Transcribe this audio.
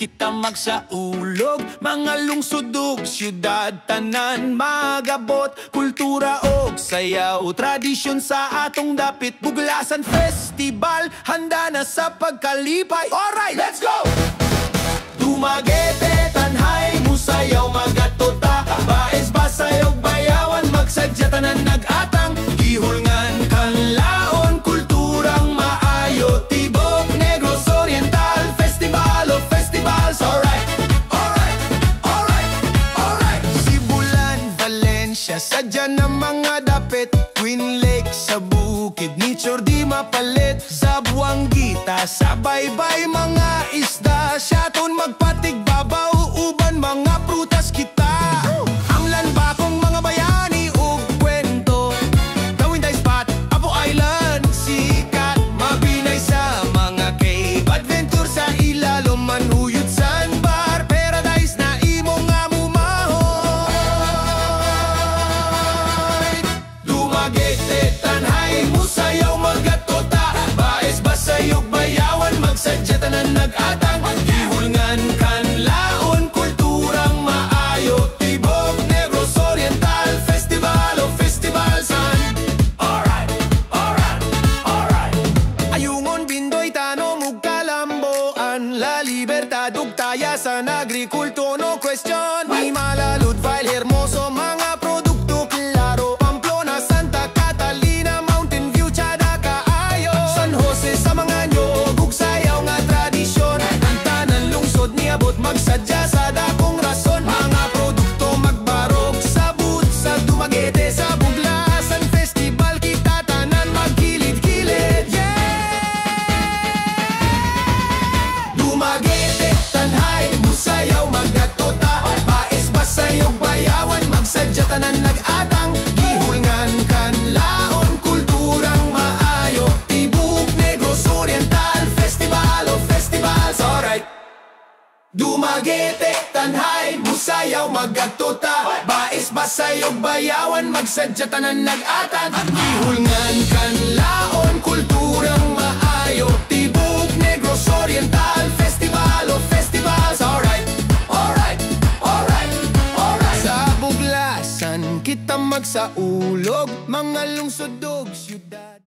kita magsaulog. Mga lungsod, syudad, tanan, magabot, kultura og sayaw, tradisyon sa atong dapit. Buglasan Festival, handa na sa pagkalipay. Alright, let's go! Dumaguete, tanhay, musayaw, magatota, baes, basayog, bayawan, magsadya, tanan, nag-atang, gihulngan, kanlaon, kulturang maayo, Tibok, Negros Oriental, Festival of Festivals. Alright, alright, alright, alright. Sibulan, Valencia, sadya na mga dapit, Queen Lake sa bukid, nature di mapalit, sa Buanguita, sa baybay, mga isda, syaton magpatig, babaw, uban, mga prutas kita. Amlan bakong mga bayani ug kwento, gawin day spot, Apo Island, sikat, mabinay sa mga cave, adventure sa ilalom, manhuyot sandbar, paradise na imo nga mumahoy. Dumaguete, tanhay, musayaw, magatota, baes, basayog, bayawan, magsadya, tanan, nag-atang, gihulngan, kanlaon, kulturang maayo, Tibok, Negros Oriental, Festival of Festivals. Alright, alright, alright. Ayungon, Bindoy, Tano, Mugkalamboan, La Libertad, ug tayasan, agrikulto, no question. Himala, Ludvile, Hermoso, mga produkto klaro, Pamplona, Santa Catalina, Mountain View, Tiada, kaayo, San Jose sa mga nyog, ug sayaw nga tradisyon. Ang tanan lungsod niabot, magsadya sa dakong rason, mga produkto magbarog, sabut sa Dumaguete, sa Buglasan Festival, kita tanan magkilid-kilid. Dumaguete, tanhay, musayaw, magatota, baes, basayog, bayawan, magsadya, tanan, nag-atang, gihulngan, kanlaon, kulturang maayo, Tibok, Negros Oriental, Festival of Festivals. Alright. Dumaguete, tanhay, musayaw, magatota, baes, basayog, bayawan, magsadya, tanan, nag-atang, gihulngan, kanlaon, kulturang maayo, Tibok, Negros Oriental, Festival of Festivals. Alright, alright, alright, alright. Sa Buglasan kita magsaulog, mga lungsod